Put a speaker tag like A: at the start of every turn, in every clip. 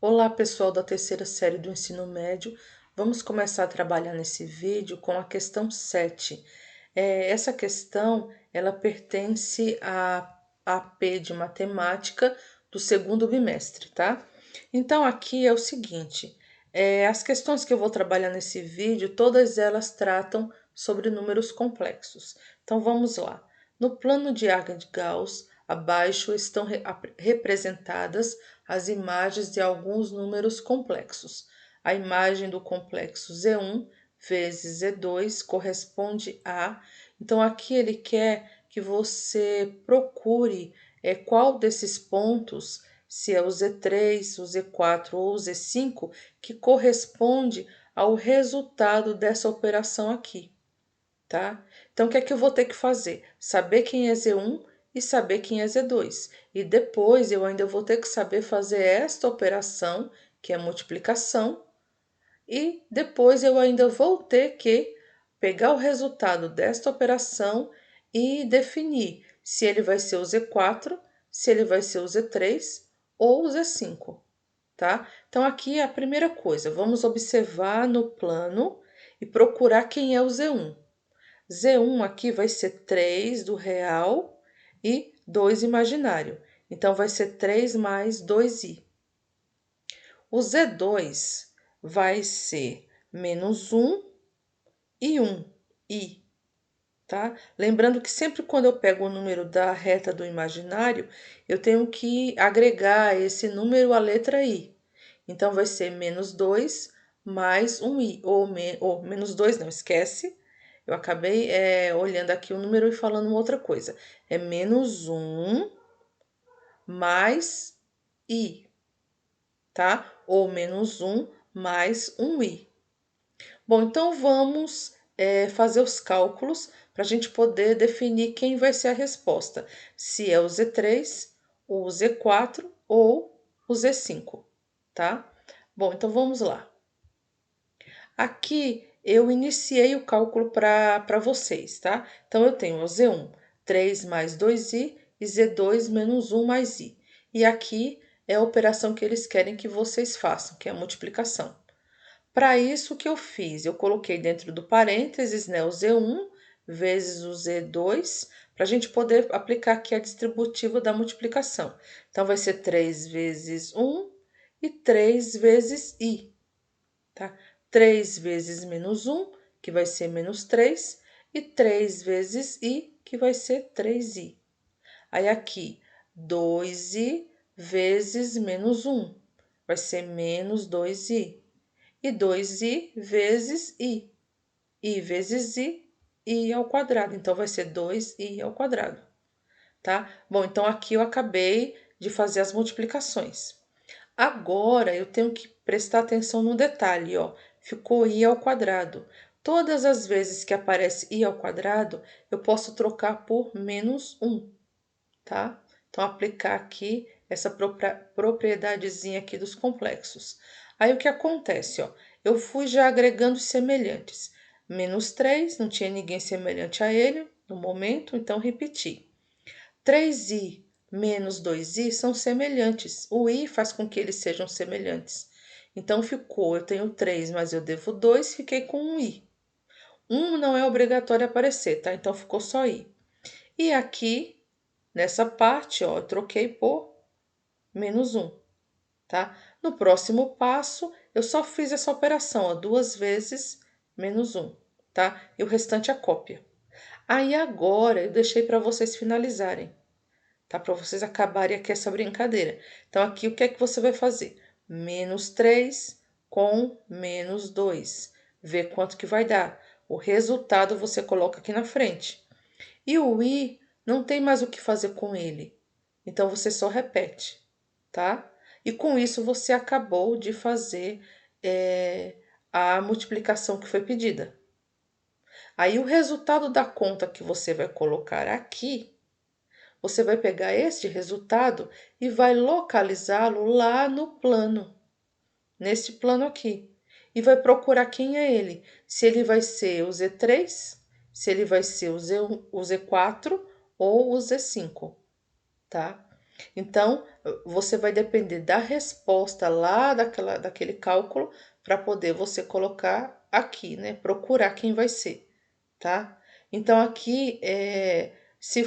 A: Olá, pessoal da terceira série do ensino médio. Vamos começar a trabalhar nesse vídeo com a questão 7. Essa questão, ela pertence à AP de matemática do segundo bimestre, tá? Então, aqui é o seguinte, as questões que eu vou trabalhar nesse vídeo, todas elas tratam sobre números complexos. Então, vamos lá. No plano de Arca de Gauss, abaixo estão representadas as imagens de alguns números complexos. A imagem do complexo Z1 vezes Z2 corresponde a. Então, aqui ele quer que você procure qual desses pontos, se é o Z3, o Z4 ou o Z5, que corresponde ao resultado dessa operação aqui, tá? Então, o que é que eu vou ter que fazer? Saber quem é Z1 e saber quem é Z2. E depois eu ainda vou ter que saber fazer esta operação, que é multiplicação, e depois eu ainda vou ter que pegar o resultado desta operação e definir se ele vai ser o Z4, se ele vai ser o Z3 ou o Z5, tá? Então aqui é a primeira coisa, vamos observar no plano e procurar quem é o Z1. Z1 aqui vai ser 3 do real e 2 imaginário. Então, vai ser 3 mais 2i. O Z2 vai ser menos 1 e 1i, tá? Lembrando que sempre quando eu pego o número da reta do imaginário, eu tenho que agregar esse número à letra i. Então, vai ser menos 2 mais 1i, ou menos 2 não, esquece. Eu acabei olhando aqui o número e falando uma outra coisa. É menos 1 mais i, tá? Ou menos 1 mais 1i. Bom, então vamos fazer os cálculos para a gente poder definir quem vai ser a resposta. Se é o Z3, o Z4 ou o Z5, tá? Bom, então vamos lá. Aqui eu iniciei o cálculo para vocês, tá? Então eu tenho o Z1, 3 mais 2i e Z2 menos 1 mais i. E aqui é a operação que eles querem que vocês façam, que é a multiplicação. Para isso, o que eu fiz? Eu coloquei dentro do parênteses, né, o Z1 vezes o Z2, para a gente poder aplicar aqui a distributiva da multiplicação. Então, vai ser 3 vezes 1 e 3 vezes i, tá? 3 vezes menos 1, que vai ser menos 3, e 3 vezes i, que vai ser 3i. Aí aqui, 2i vezes menos 1, vai ser menos 2i. E 2i vezes i. I vezes i ao quadrado. Então, vai ser 2i ao quadrado, tá? Bom, então aqui eu acabei de fazer as multiplicações. Agora eu tenho que prestar atenção no detalhe, ó. Ficou i ao quadrado. Todas as vezes que aparece i ao quadrado, eu posso trocar por menos 1, tá? Então, aplicar aqui essa propriedadezinha aqui dos complexos. Aí, o que acontece, ó? Eu fui já agregando os semelhantes. Menos 3, não tinha ninguém semelhante a ele no momento, então repeti. 3i menos 2i são semelhantes. O i faz com que eles sejam semelhantes. Então, ficou, eu tenho 3, mas eu devo 2, fiquei com 1i. 1 não é obrigatório aparecer, tá? Então, ficou só i. E aqui, nessa parte, ó, eu troquei por menos 1, tá? No próximo passo, eu só fiz essa operação, ó, 2 vezes menos 1, tá? E o restante é cópia. Aí, agora, eu deixei para vocês finalizarem, tá? Para vocês acabarem aqui essa brincadeira. Então, aqui, o que é que você vai fazer? Menos 3 com menos 2. Vê quanto que vai dar. O resultado você coloca aqui na frente. E o i não tem mais o que fazer com ele. Então, você só repete, tá? E com isso, você acabou de fazer a multiplicação que foi pedida. Aí, o resultado da conta que você vai colocar aqui, você vai pegar este resultado e vai localizá-lo lá no plano, neste plano aqui. E vai procurar quem é ele. Se ele vai ser o Z3, se ele vai ser o Z4 ou o Z5, tá? Então, você vai depender da resposta lá daquele cálculo para poder você colocar aqui, né? Procurar quem vai ser, tá? Então, aqui, se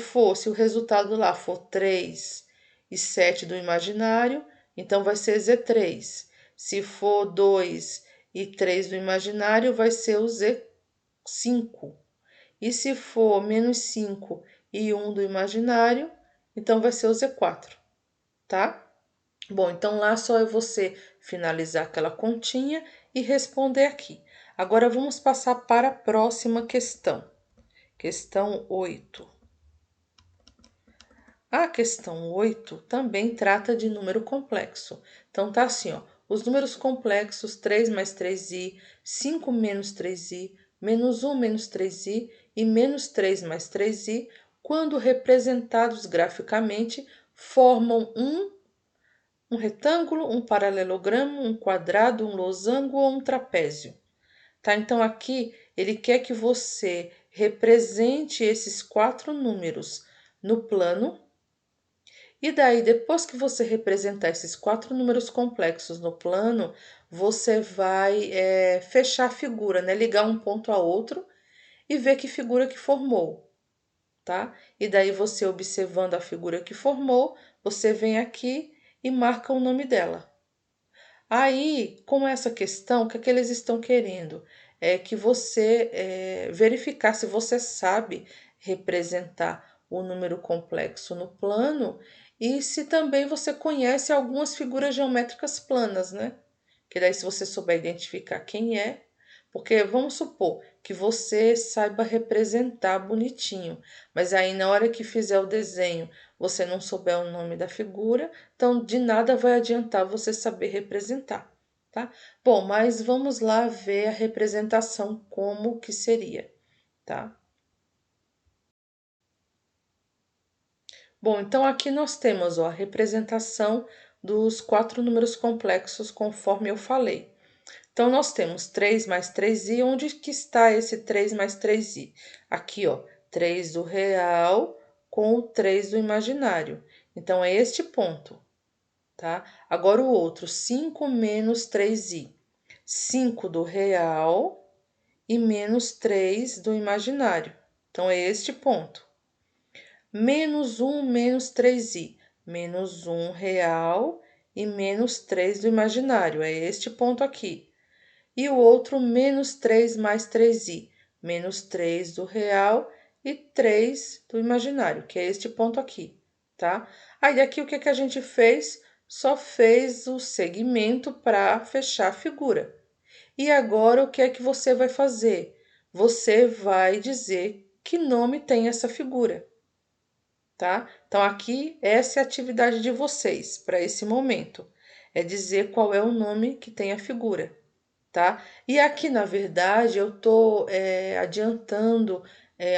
A: o resultado lá for 3 e 7 do imaginário, então vai ser Z3. Se for 2 e 3 do imaginário, vai ser o Z5. E se for menos 5 e 1 do imaginário, então vai ser o Z4, tá? Bom, então lá só é você finalizar aquela continha e responder aqui. Agora vamos passar para a próxima questão. Questão 8. A questão 8 também trata de número complexo. Então tá assim, ó, os números complexos 3 mais 3i, 5 menos 3i, menos 1 menos 3i e menos 3 mais 3i, quando representados graficamente, formam um retângulo, um paralelogramo, um quadrado, um losango ou um trapézio. Tá? Então aqui ele quer que você represente esses quatro números no plano. E daí, depois que você representar esses quatro números complexos no plano, você vai fechar a figura, né? Ligar um ponto a outro e ver que figura que formou, tá? E daí você observando a figura que formou, você vem aqui e marca o nome dela. Aí, com essa questão, o que é que eles estão querendo? É que você verificar se você sabe representar o número complexo no plano e se também você conhece algumas figuras geométricas planas, né? Que daí, se você souber identificar quem é, porque vamos supor que você saiba representar bonitinho, mas aí na hora que fizer o desenho você não souber o nome da figura, então de nada vai adiantar você saber representar, tá? Bom, mas vamos lá ver a representação como que seria, tá? Bom, então aqui nós temos ó, a representação dos quatro números complexos conforme eu falei. Então, nós temos 3 mais 3i. Onde que está esse 3 mais 3i? Aqui, ó, 3 do real com o 3 do imaginário. Então, é este ponto, tá? Agora o outro, 5 menos 3i. 5 do real e menos 3 do imaginário. Então, é este ponto. Menos 1 menos 3i. Menos 1 real e menos 3 do imaginário. É este ponto aqui. E o outro menos 3 mais 3i, menos 3 do real e 3 do imaginário, que é este ponto aqui, tá? Aí aqui o que que a gente fez? Só fez o segmento para fechar a figura. E agora o que é que você vai fazer? Você vai dizer que nome tem essa figura, tá? Então aqui essa é a atividade de vocês para esse momento, é dizer qual é o nome que tem a figura, tá? E aqui, na verdade, eu estou adiantando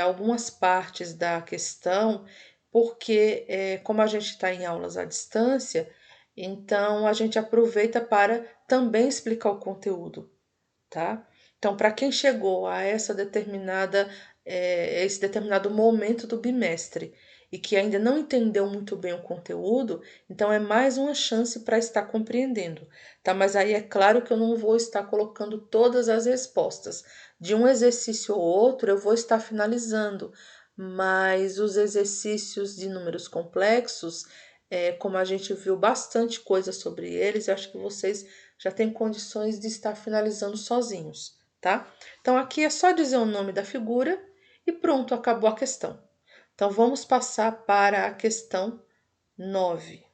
A: algumas partes da questão, porque como a gente está em aulas à distância, então a gente aproveita para também explicar o conteúdo, tá? Então, para quem chegou a esse determinado momento do bimestre e que ainda não entendeu muito bem o conteúdo, então é mais uma chance para estar compreendendo, tá? Mas aí é claro que eu não vou estar colocando todas as respostas. De um exercício ou outro, eu vou estar finalizando, mas os exercícios de números complexos, como a gente viu bastante coisa sobre eles, eu acho que vocês já têm condições de estar finalizando sozinhos, tá? Então aqui é só dizer o nome da figura e pronto, acabou a questão. Então vamos passar para a questão 9.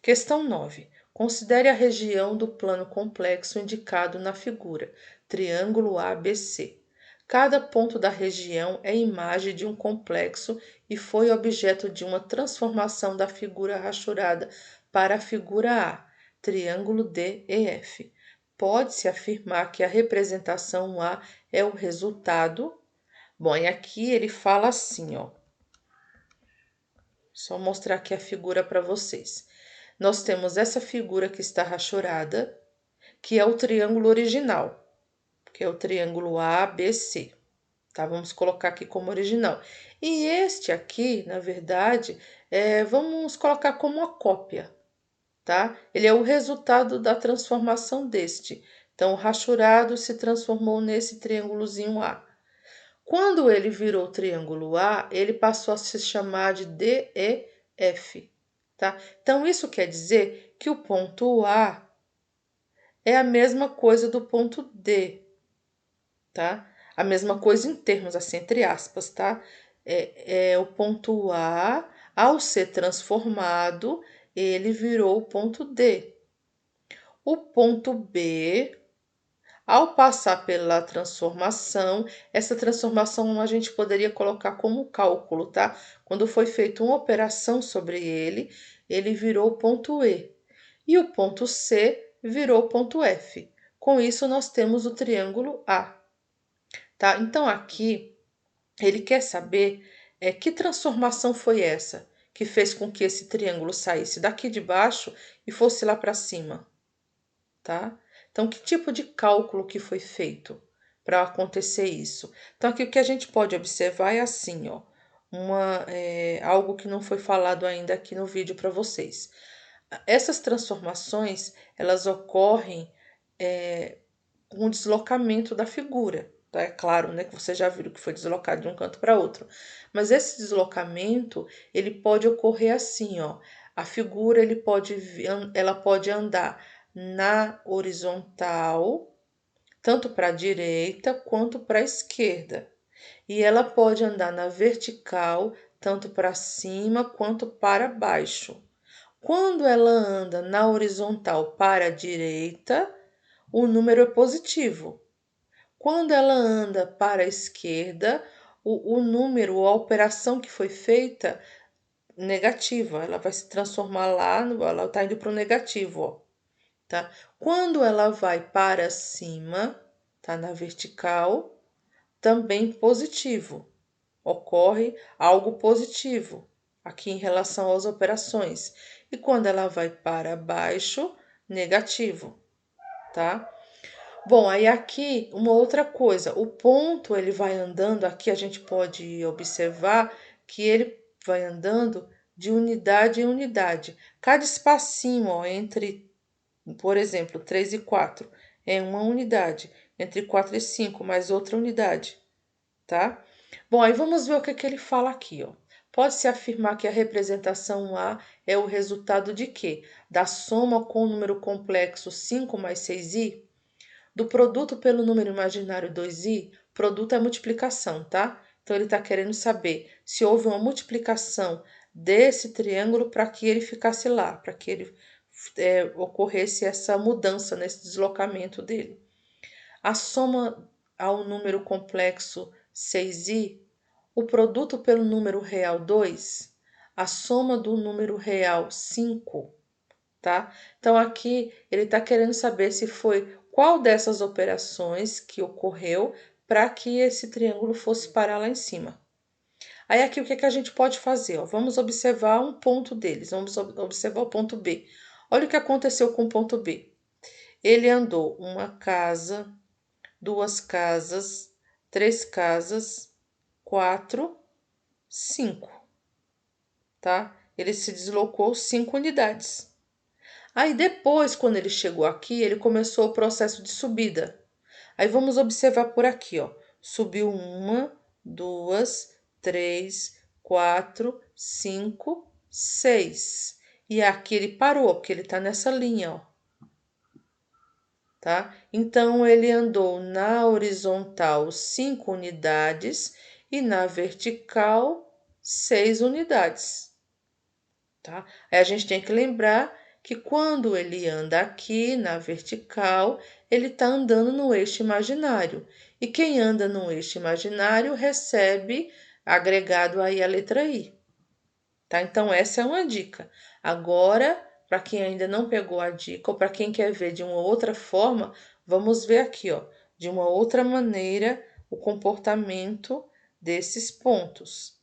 A: Questão 9. Considere a região do plano complexo indicado na figura, triângulo ABC. Cada ponto da região é imagem de um complexo e foi objeto de uma transformação da figura rachurada para a figura A, triângulo DEF. Pode-se afirmar que a representação A é o resultado. Bom, e aqui ele fala assim, ó. Só mostrar aqui a figura para vocês. Nós temos essa figura que está rachurada, que é o triângulo original, que é o triângulo ABC. tá? Vamos colocar aqui como original. E este aqui, na verdade, vamos colocar como uma cópia, tá? Ele é o resultado da transformação deste. Então, o rachurado se transformou nesse triângulozinho A. Quando ele virou triângulo A, ele passou a se chamar de DEF, tá? Então, isso quer dizer que o ponto A é a mesma coisa do ponto D, tá? A mesma coisa em termos assim, entre aspas, tá? É o ponto A, ao ser transformado, ele virou o ponto D. O ponto B, ao passar pela transformação, essa transformação a gente poderia colocar como cálculo, tá? Quando foi feita uma operação sobre ele, ele virou o ponto E. E o ponto C virou o ponto F. Com isso, nós temos o triângulo A, tá? Então, aqui, ele quer saber que transformação foi essa que fez com que esse triângulo saísse daqui de baixo e fosse lá para cima, tá? Então, que tipo de cálculo que foi feito para acontecer isso? Então, aqui o que a gente pode observar é assim, ó, algo que não foi falado ainda aqui no vídeo para vocês. Essas transformações, elas ocorrem com o deslocamento da figura, tá? É claro, né, que você já viu que foi deslocado de um canto para outro. Mas esse deslocamento, ele pode ocorrer assim, ó. A figura, ela pode andar na horizontal, tanto para a direita quanto para a esquerda. E ela pode andar na vertical, tanto para cima quanto para baixo. Quando ela anda na horizontal para a direita, o número é positivo. Quando ela anda para a esquerda, o número, a operação que foi feita, negativa. Ela vai se transformar lá, ela está indo para o negativo, ó, tá? Quando ela vai para cima, tá na vertical, também positivo. Ocorre algo positivo aqui em relação às operações. E quando ela vai para baixo, negativo, tá? Bom, aí aqui uma outra coisa, o ponto ele vai andando, aqui a gente pode observar que ele vai andando de unidade em unidade. Cada espacinho, ó, entre, por exemplo, 3 e 4 é uma unidade, entre 4 e 5 mais outra unidade, tá? Bom, aí vamos ver o que ele fala aqui, ó. Pode-se afirmar que a representação A é o resultado de quê? Da soma com o número complexo 5 mais 6i? Do produto pelo número imaginário 2i, produto é multiplicação, tá? Então ele está querendo saber se houve uma multiplicação desse triângulo para que ele ficasse lá, para que ele ocorresse essa mudança nesse deslocamento dele. A soma ao número complexo 6i, o produto pelo número real 2, a soma do número real 5, tá? Então aqui ele está querendo saber se foi qual dessas operações que ocorreu para que esse triângulo fosse parar lá em cima. Aí aqui o que, que a gente pode fazer? Ó? Vamos observar um ponto deles, vamos observar o ponto B. Olha o que aconteceu com o ponto B. Ele andou uma casa, duas casas, três casas, quatro, cinco, tá? Ele se deslocou 5 unidades. Aí depois, quando ele chegou aqui, ele começou o processo de subida. Aí vamos observar por aqui, ó. Subiu uma, duas, três, quatro, cinco, seis. E aqui ele parou, porque ele tá nessa linha, ó. Tá? Então ele andou na horizontal 5 unidades e na vertical 6 unidades, tá? Aí a gente tem que lembrar que quando ele anda aqui na vertical, ele está andando no eixo imaginário. E quem anda no eixo imaginário recebe agregado aí a letra I, tá? Então essa é uma dica. Agora, para quem ainda não pegou a dica ou para quem quer ver de uma outra forma, vamos ver aqui, ó, de uma outra maneira o comportamento desses pontos.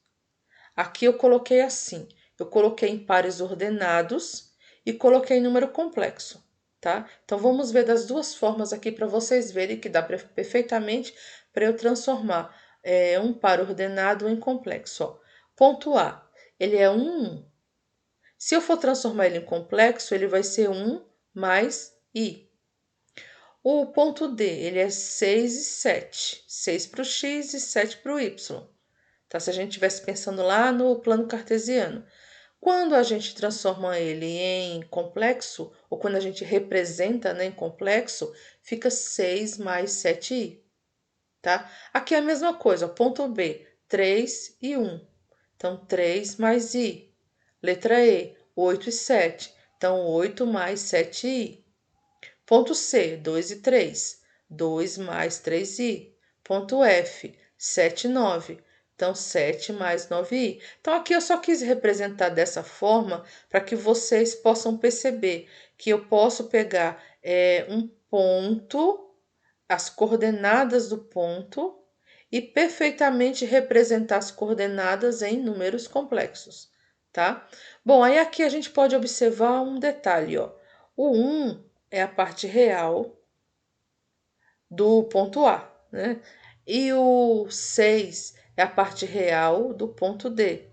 A: Aqui eu coloquei assim, eu coloquei em pares ordenados e coloquei número complexo, tá? Então vamos ver das duas formas aqui para vocês verem que dá perfeitamente para eu transformar um par ordenado em complexo. Ó. Ponto A, ele é 1. Se eu for transformar ele em complexo, ele vai ser 1 mais i. O ponto D, ele é 6 e 7. 6 para o x e 7 para o y. Tá? Se a gente estivesse pensando lá no plano cartesiano. Quando a gente transforma ele em complexo, ou quando a gente representa, né, em complexo, fica 6 mais 7i. Tá? Aqui é a mesma coisa, ó, ponto B, 3 e 1. Então, 3 mais i. Letra E, 8 e 7. Então, 8 mais 7i. Ponto C, 2 e 3. 2 mais 3i. Ponto F, 7 e 9. Então, 7 mais 9i. Então, aqui eu só quis representar dessa forma para que vocês possam perceber que eu posso pegar um ponto, as coordenadas do ponto, e perfeitamente representar as coordenadas em números complexos, tá? Bom, aí aqui a gente pode observar um detalhe, ó. O 1 é a parte real do ponto A, né? E o 6 é a parte real do ponto D.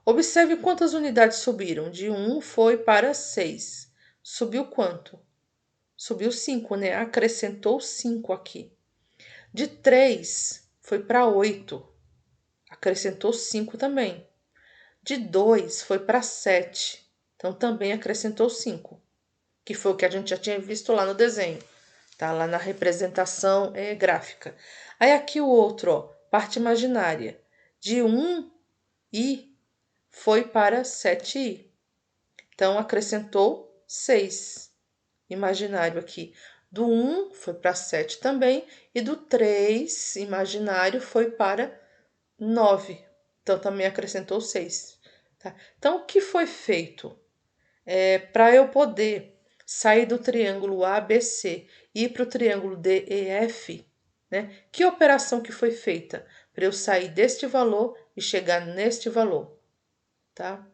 A: Observe quantas unidades subiram. De 1 foi para 6. Subiu quanto? Subiu 5, né? Acrescentou 5 aqui. De 3 foi para 8. Acrescentou 5 também. De 2 foi para 7. Então também acrescentou 5, que foi o que a gente já tinha visto lá no desenho. Tá lá na representação gráfica. Aí aqui o outro, ó, parte imaginária. De 1i foi para 7i. Então acrescentou 6. Imaginário aqui. Do 1 foi para 7 também. E do 3 imaginário foi para 9. Então também acrescentou 6. Tá? Então o que foi feito? Para eu poder sair do triângulo ABC e ir para o triângulo DEF, né? Que operação que foi feita para eu sair deste valor e chegar neste valor, tá?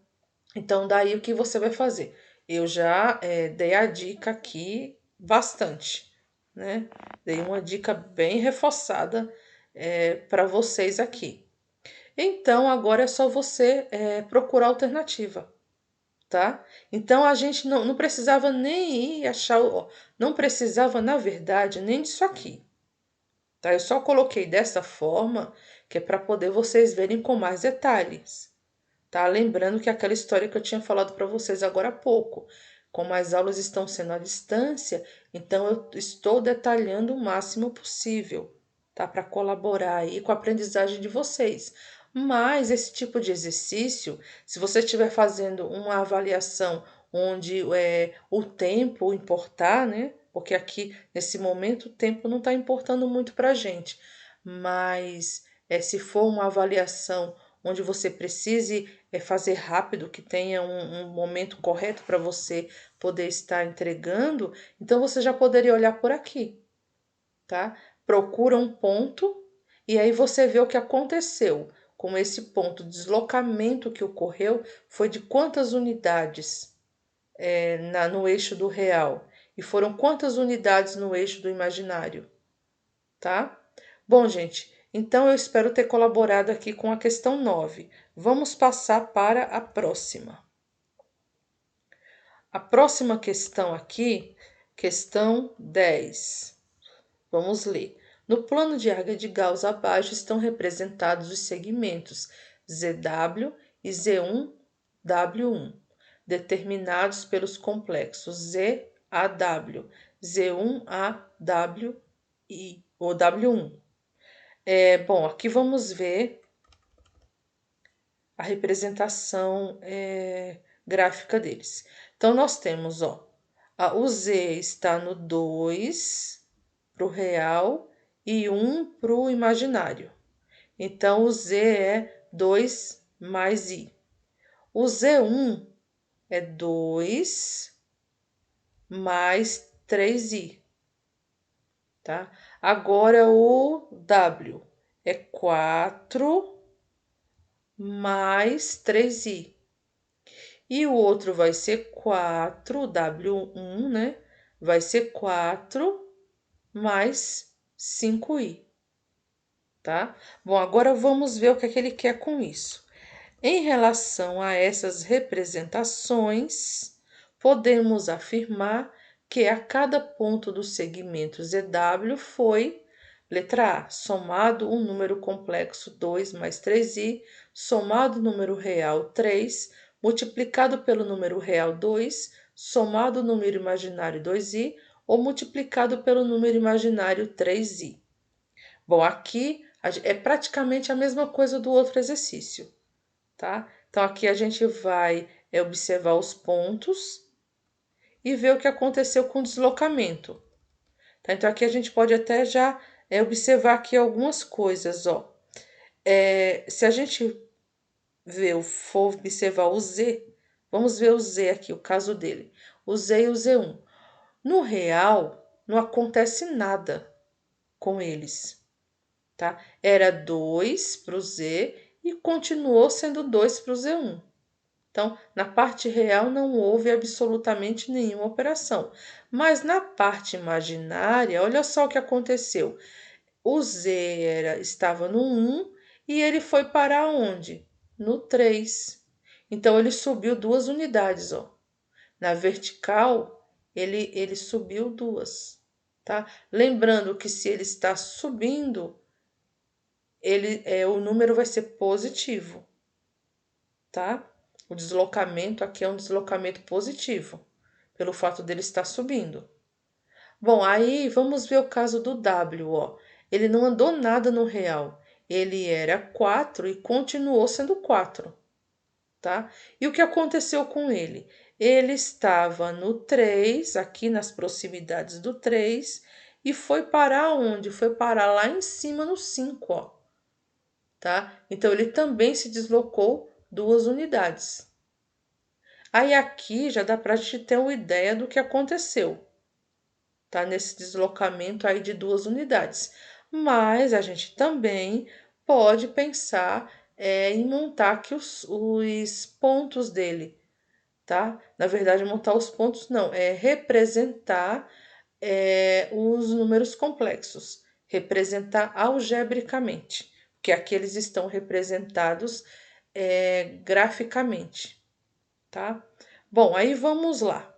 A: Então, daí o que você vai fazer? Eu já dei a dica aqui bastante, né? Dei uma dica bem reforçada para vocês aqui. Então, agora é só você procurar alternativa, tá? Então a gente não precisava nem ir achar, ó, não precisava, na verdade, nem disso aqui, tá? Eu só coloquei dessa forma que é para poder vocês verem com mais detalhes, tá? Lembrando que aquela história que eu tinha falado para vocês agora há pouco, como as aulas estão sendo à distância, então eu estou detalhando o máximo possível, tá? Para colaborar aí com a aprendizagem de vocês. Mas esse tipo de exercício, se você estiver fazendo uma avaliação onde o tempo importar, né? Porque aqui, nesse momento, o tempo não está importando muito para a gente. Mas se for uma avaliação onde você precise fazer rápido, que tenha um momento correto para você poder estar entregando, então você já poderia olhar por aqui, tá? Procura um ponto e aí você vê o que aconteceu com esse ponto. O deslocamento que ocorreu foi de quantas unidades no eixo do real e foram quantas unidades no eixo do imaginário, tá? Bom, gente, então eu espero ter colaborado aqui com a questão 9. Vamos passar para a próxima. A próxima questão aqui, questão 10. Vamos ler. No plano de área de Gauss abaixo estão representados os segmentos ZW e Z1W1, determinados pelos complexos ZAW, Z1AW e o W1. Bom, aqui vamos ver a representação gráfica deles. Então, nós temos, ó, o Z está no 2 para o real e 1 para o imaginário. Então, o Z é 2 mais I. O Z1 é 2 mais 3i, tá? Agora, o W é 4 mais 3i. E o outro vai ser 4, W1, né? Vai ser 4 mais 5i. tá? Bom, agora vamos ver o que é que ele quer com isso. Em relação a essas representações, podemos afirmar que a cada ponto do segmento ZW foi, letra A, somado um número complexo 2 mais 3i, somado o número real 3, multiplicado pelo número real 2, somado o número imaginário 2i, ou multiplicado pelo número imaginário 3i. Bom, aqui é praticamente a mesma coisa do outro exercício, tá? Então, aqui a gente vai observar os pontos e ver o que aconteceu com o deslocamento. Tá? Então, aqui a gente pode até já observar aqui algumas coisas, ó. Se a gente for observar o Z, vamos ver o Z aqui, o caso dele. O Z e o Z1. No real, não acontece nada com eles, tá? Era 2 para o Z e continuou sendo 2 para o Z1. Então, na parte real não houve absolutamente nenhuma operação. Mas na parte imaginária, olha só o que aconteceu. O Z estava no 1 e ele foi para onde? No 3. Então, ele subiu 2 unidades, ó. Na vertical, ele subiu 2, tá? Lembrando que se ele está subindo, o número vai ser positivo, tá? O deslocamento aqui é um deslocamento positivo, pelo fato dele estar subindo. Bom, aí vamos ver o caso do W, ó. Ele não andou nada no real. Ele era 4 e continuou sendo 4, tá? E o que aconteceu com ele? Ele estava no 3, aqui nas proximidades do 3, e foi parar onde? Foi parar lá em cima no 5, ó, tá? Então, ele também se deslocou 2 unidades. Aí, aqui já dá para a gente ter uma ideia do que aconteceu, tá? Nesse deslocamento aí de 2 unidades. Mas a gente também pode pensar em montar aqui os pontos dele, tá? Na verdade, montar os pontos não, é representar os números complexos, representar algebricamente, porque aqui eles estão representados graficamente, tá? Bom, aí vamos lá.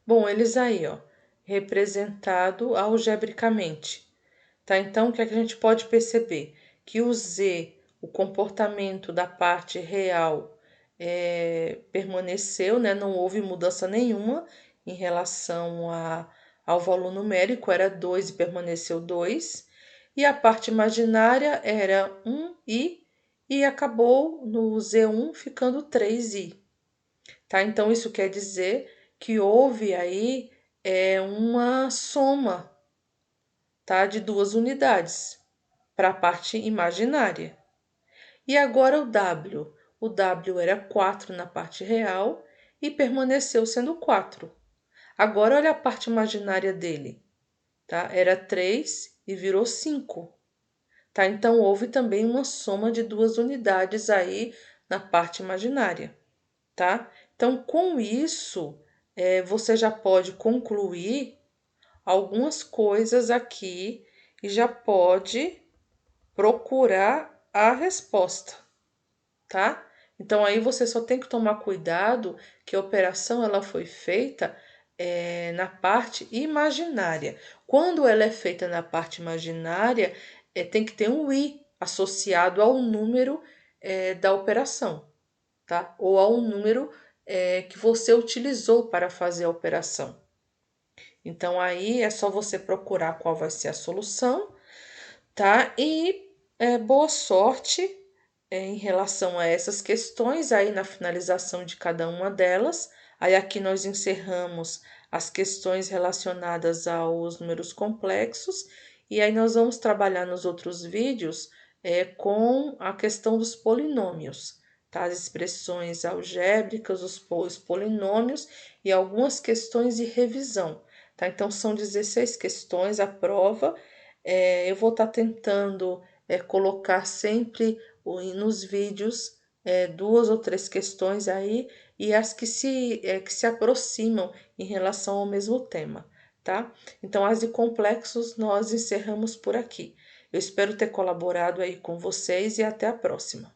A: Bom, eles aí, ó, representado algebricamente, tá? Então, o que é que a gente pode perceber? Que o Z, o comportamento da parte real permaneceu, né? Não houve mudança nenhuma em relação ao valor numérico, era 2 e permaneceu 2. E a parte imaginária era 1i e acabou no Z1 ficando 3i. Tá? Então, isso quer dizer que houve aí uma soma, tá? De 2 unidades para a parte imaginária. E agora o W. O W era 4 na parte real e permaneceu sendo 4. Agora olha a parte imaginária dele, tá? Era 3 e virou 5. Tá? Então houve também uma soma de 2 unidades aí na parte imaginária, tá? Então, com isso, você já pode concluir algumas coisas aqui e já pode procurar a resposta, tá? Então, aí você só tem que tomar cuidado que a operação ela foi feita na parte imaginária. Quando ela é feita na parte imaginária, tem que ter um i associado ao número da operação, tá? Ou ao número que você utilizou para fazer a operação. Então, aí é só você procurar qual vai ser a solução, tá? E boa sorte em relação a essas questões aí na finalização de cada uma delas. Aí aqui nós encerramos as questões relacionadas aos números complexos e aí nós vamos trabalhar nos outros vídeos com a questão dos polinômios, tá? As expressões algébricas, os polinômios e algumas questões de revisão, tá? Então são 16 questões a prova. Eu vou estar tentando colocar sempre nos vídeos 2 ou 3 questões aí e as que se aproximam em relação ao mesmo tema, tá? Então, as de complexos nós encerramos por aqui. Eu espero ter colaborado aí com vocês e até a próxima.